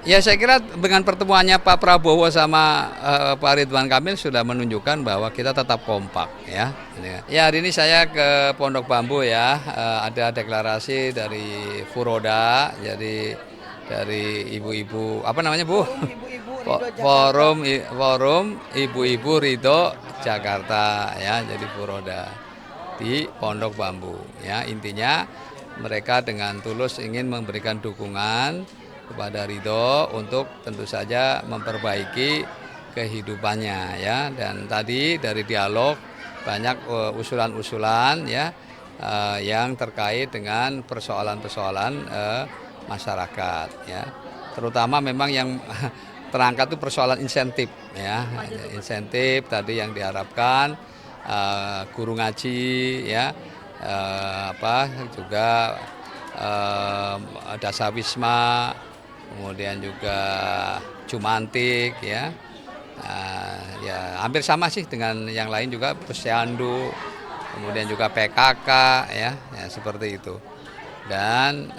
Ya saya kira dengan pertemuannya Pak Prabowo sama Pak Ridwan Kamil sudah menunjukkan bahwa kita tetap kompak ya. Ya hari ini saya ke Pondok Bambu ya, ada deklarasi dari Furoda, jadi dari ibu-ibu apa namanya Bu? Forum Ibu-ibu Ridho Jakarta ya, jadi Furoda di Pondok Bambu ya. Intinya mereka dengan tulus ingin memberikan dukungan kepada Ridho untuk tentu saja memperbaiki kehidupannya ya. Dan tadi dari dialog banyak usulan-usulan ya yang terkait dengan persoalan-persoalan masyarakat ya. Terutama memang yang terangkat itu persoalan insentif ya. Insentif tadi yang diharapkan guru ngaji ya, juga dasawisma, kemudian juga Jumantik ya, ya hampir sama sih dengan yang lain juga, Posyandu, kemudian juga PKK ya, seperti itu. Dan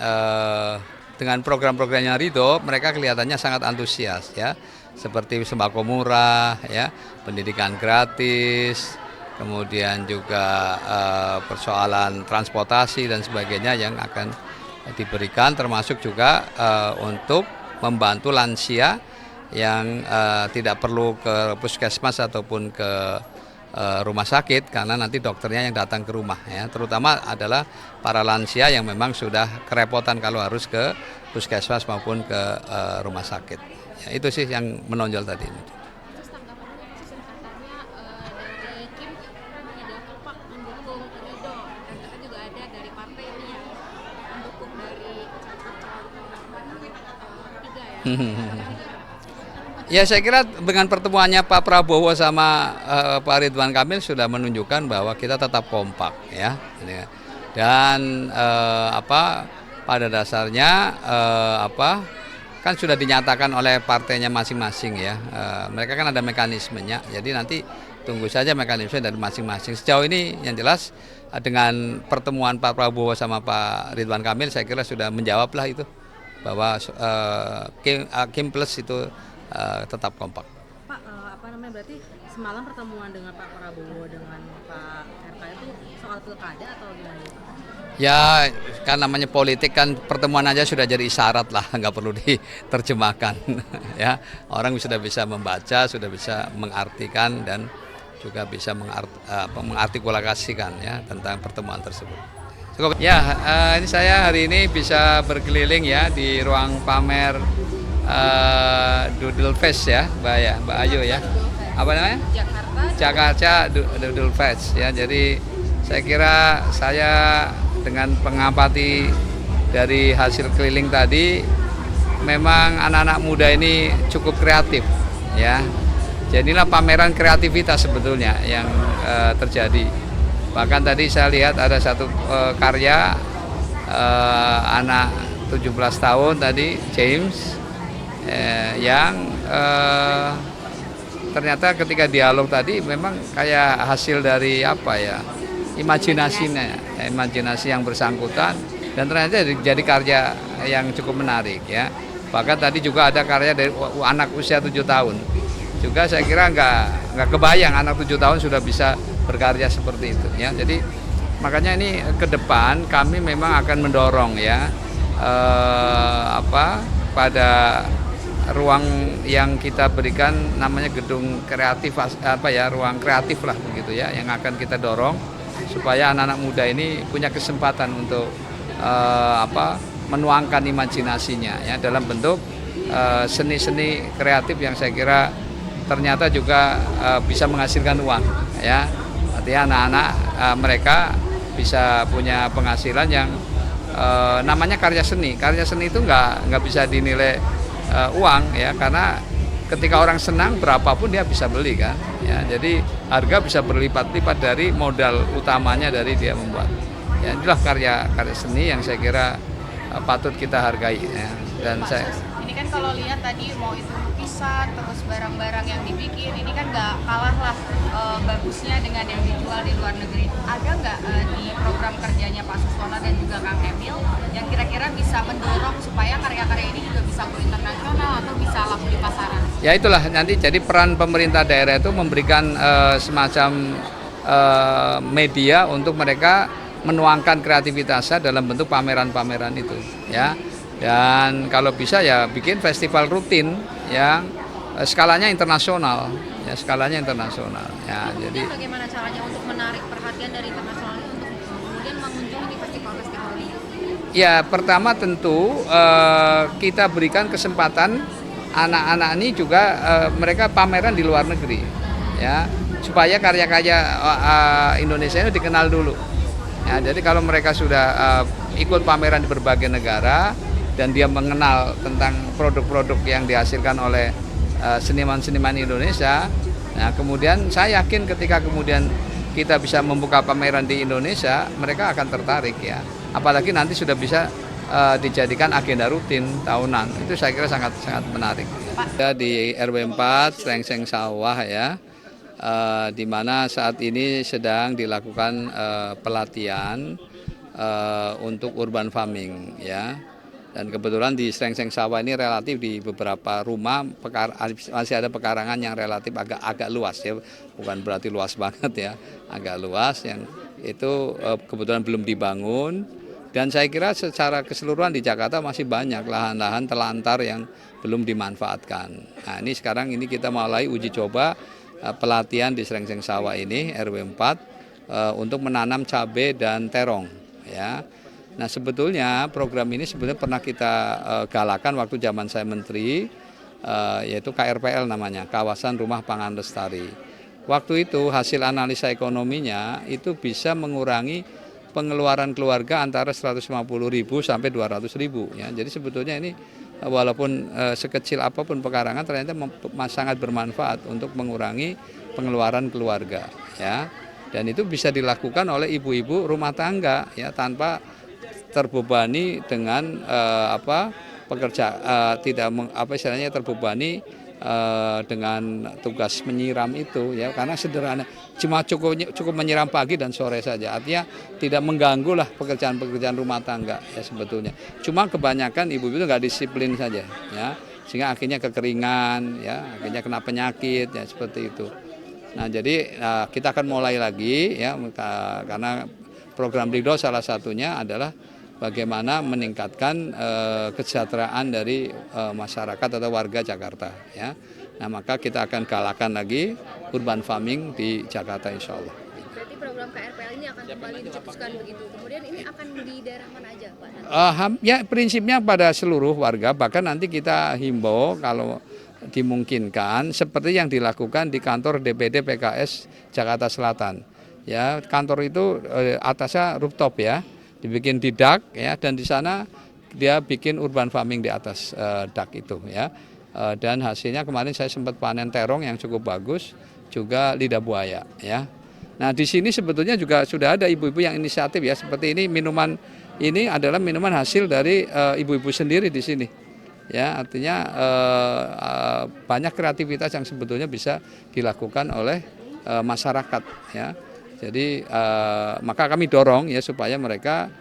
dengan program-programnya Ridho mereka kelihatannya sangat antusias ya, seperti sembako murah ya, pendidikan gratis, kemudian juga persoalan transportasi dan sebagainya yang akan diberikan, termasuk juga untuk membantu lansia yang tidak perlu ke puskesmas ataupun ke rumah sakit karena nanti dokternya yang datang ke rumah ya. Terutama adalah para lansia yang memang sudah kerepotan kalau harus ke puskesmas maupun ke rumah sakit. Ya, itu sih yang menonjol tadi. Terus tanggapannya katanya dari Kim tidak kompak mendukung Ridho, dan katanya juga ada dari partai ini yang mendukung dari calon tiga ya. Ya saya kira dengan pertemuannya Pak Prabowo sama Pak Ridwan Kamil sudah menunjukkan bahwa kita tetap kompak ya. Dan pada dasarnya kan sudah dinyatakan oleh partainya masing-masing ya. Mereka kan ada mekanismenya. Jadi nanti tunggu saja mekanisme dari masing-masing. Sejauh ini yang jelas dengan pertemuan Pak Prabowo sama Pak Ridwan Kamil saya kira sudah menjawablah itu bahwa Kim Plus itu tetap kompak. Pak, berarti semalam pertemuan dengan Pak Prabowo dengan Pak RK itu soal pilkada atau gimana? Ya kan namanya politik kan, pertemuan aja sudah jadi isyarat lah, nggak perlu diterjemahkan ya. Orang sudah bisa membaca, sudah bisa mengartikan dan juga bisa mengartikulasikan ya tentang pertemuan tersebut. Cukup. Ya, ini saya hari ini bisa berkeliling ya di ruang pamer Doodle Fest ya, Mbak Ayu ya. Apa namanya? Jakarta Doodle Fest ya. Jadi saya kira saya dengan pengamati dari hasil keliling tadi, memang anak-anak muda ini cukup kreatif ya. Jadilah pameran kreativitas sebetulnya yang terjadi. Bahkan tadi saya lihat ada satu karya anak 17 tahun tadi, James, yang ternyata ketika dialog tadi memang kayak hasil dari imajinasi yang bersangkutan, dan ternyata jadi karya yang cukup menarik ya. Bahkan tadi juga ada karya dari anak usia 7 tahun juga, saya kira nggak kebayang anak 7 tahun sudah bisa berkarya seperti itu ya. Jadi makanya ini ke depan kami memang akan mendorong ya pada ruang yang kita berikan namanya gedung kreatif ruang kreatif lah begitu ya, yang akan kita dorong supaya anak-anak muda ini punya kesempatan untuk menuangkan imajinasinya ya dalam bentuk seni-seni kreatif yang saya kira ternyata juga bisa menghasilkan uang ya. Artinya anak-anak mereka bisa punya penghasilan yang namanya karya seni. Karya seni itu nggak bisa dinilai uang ya, karena ketika orang senang berapapun dia bisa beli kan ya. Jadi harga bisa berlipat-lipat dari modal utamanya dari dia membuat ya. Inilah karya seni yang saya kira patut kita hargai ya. Dan saya Ini kan kalau lihat tadi mau itu lukisan, terus barang-barang yang dibikin, ini kan nggak kalah lah bagusnya dengan yang dijual di luar negeri. Ada nggak di program kerjanya Pak Suswono dan juga Kang Emil yang kira-kira bisa mendorong supaya karya-karya ini juga bisa go internasional atau bisa laku di pasaran? Ya itulah nanti jadi peran pemerintah daerah itu memberikan semacam media untuk mereka menuangkan kreativitasnya dalam bentuk pameran-pameran itu ya. Dan kalau bisa ya bikin festival rutin yang skalanya internasional ya, skalanya internasional ya. Jadi bagaimana caranya untuk menarik perhatian dari internasional untuk kemudian mengunjungi festival-festival ini? ya pertama tentu kita berikan kesempatan anak-anak ini juga mereka pameran di luar negeri ya, supaya karya-karya Indonesia itu dikenal dulu. Ya, jadi kalau mereka sudah ikut pameran di berbagai negara dan dia mengenal tentang produk-produk yang dihasilkan oleh seniman-seniman Indonesia, nah kemudian saya yakin ketika kemudian kita bisa membuka pameran di Indonesia, mereka akan tertarik ya. Apalagi nanti sudah bisa dijadikan agenda rutin tahunan, itu saya kira sangat menarik. Ya, di RW 4 Srengseng Sawah ya. Di mana saat ini sedang dilakukan pelatihan untuk urban farming ya, dan kebetulan di Srengseng Sawah ini relatif di beberapa rumah masih ada pekarangan yang relatif agak luas ya, bukan berarti luas banget ya, agak luas yang itu kebetulan belum dibangun, dan saya kira secara keseluruhan di Jakarta masih banyak lahan-lahan telantar yang belum dimanfaatkan. Nah ini sekarang ini kita mulai uji coba pelatihan di Srengseng Sawah ini RW 4 untuk menanam cabai dan terong ya. Nah sebetulnya program ini sebetulnya pernah kita galakan waktu zaman saya menteri, yaitu KRPL namanya, Kawasan Rumah Pangan Lestari. Waktu itu hasil analisa ekonominya itu bisa mengurangi pengeluaran keluarga antara 150.000 sampai 200.000 ya. Jadi sebetulnya ini walaupun sekecil apapun pekarangan ternyata sangat bermanfaat untuk mengurangi pengeluaran keluarga ya, dan itu bisa dilakukan oleh ibu-ibu rumah tangga ya, tanpa terbebani dengan istilahnya terbebani dengan tugas menyiram itu ya, karena sederhana cuma cukup menyiram pagi dan sore saja, artinya tidak mengganggu lah pekerjaan rumah tangga ya sebetulnya. Cuma kebanyakan ibu-ibu itu nggak disiplin saja ya, sehingga akhirnya kekeringan ya, akhirnya kena penyakit ya seperti itu. Nah jadi kita akan mulai lagi ya, karena program Ridho salah satunya adalah bagaimana meningkatkan kesejahteraan dari masyarakat atau warga Jakarta ya. Nah maka kita akan galakan lagi urban farming di Jakarta insya Allah. Berarti program KRPL ini akan kembali dicetuskan begitu. Kemudian ini akan di daerah mana aja Pak? Ya prinsipnya pada seluruh warga, bahkan nanti kita himbau kalau dimungkinkan seperti yang dilakukan di kantor DPD PKS Jakarta Selatan. Ya, kantor itu atasnya rooftop ya, dibikin di dak ya, dan di sana dia bikin urban farming di atas dak itu ya. Dan hasilnya kemarin saya sempat panen terong yang cukup bagus, juga lidah buaya ya. Nah di sini sebetulnya juga sudah ada ibu-ibu yang inisiatif ya, seperti ini minuman ini adalah minuman hasil dari ibu-ibu sendiri di sini ya, artinya banyak kreativitas yang sebetulnya bisa dilakukan oleh masyarakat ya. Jadi maka kami dorong ya supaya mereka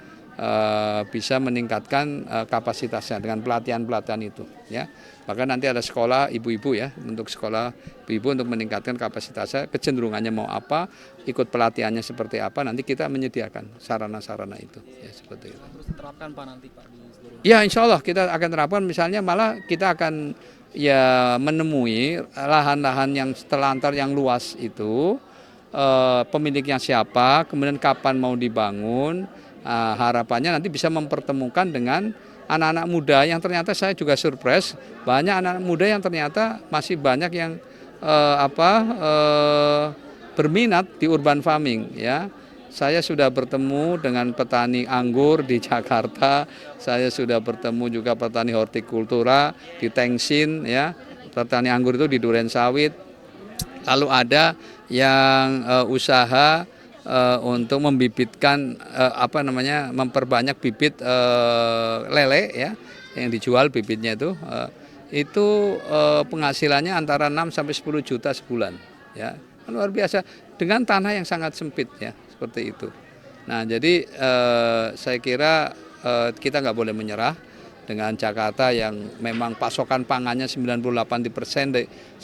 bisa meningkatkan kapasitasnya dengan pelatihan-pelatihan itu ya. Bahkan nanti ada sekolah ibu-ibu ya, untuk sekolah ibu untuk meningkatkan kapasitasnya, kecenderungannya mau apa, ikut pelatihannya seperti apa, nanti kita menyediakan sarana-sarana itu ya, seperti itu. Terus diterapkan Pak nanti Pak di seluruh. Ya insya Allah kita akan terapkan, misalnya malah kita akan ya menemui lahan-lahan yang telantar yang luas itu, pemiliknya siapa, kemudian kapan mau dibangun. Harapannya nanti bisa mempertemukan dengan anak-anak muda yang ternyata saya juga surprise, banyak anak-anak muda yang ternyata masih banyak yang berminat di urban farming ya. Saya sudah bertemu dengan petani anggur di Jakarta, saya sudah bertemu juga petani hortikultura di Tengsin ya, petani anggur itu di Durensawit. Lalu ada yang usaha untuk membibitkan memperbanyak bibit lele ya, yang dijual bibitnya itu penghasilannya antara 6 sampai 10 juta sebulan, ya. Luar biasa dengan tanah yang sangat sempit, ya, seperti itu. Nah, jadi saya kira kita nggak boleh menyerah dengan Jakarta yang memang pasokan pangannya 98%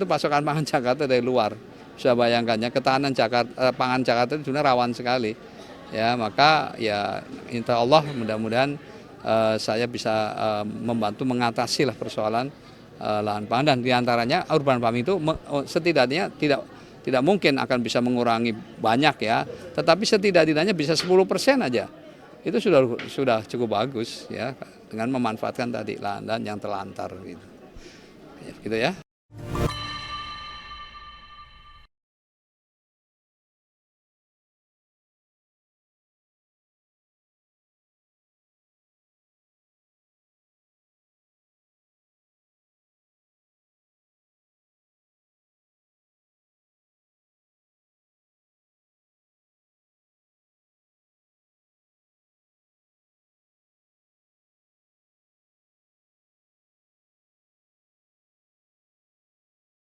itu pasokan pangan Jakarta dari luar. Bisa bayangkannya ketahanan pangan Jakarta itu sebenarnya rawan sekali. Ya, maka ya insya Allah mudah-mudahan saya bisa membantu mengatasi lah persoalan lahan pangan, dan diantaranya urban farming itu setidaknya tidak mungkin akan bisa mengurangi banyak, ya, tetapi setidaknya bisa 10% aja. Itu sudah cukup bagus, ya, dengan memanfaatkan tadi lahan yang terlantar gitu. Ya, gitu ya.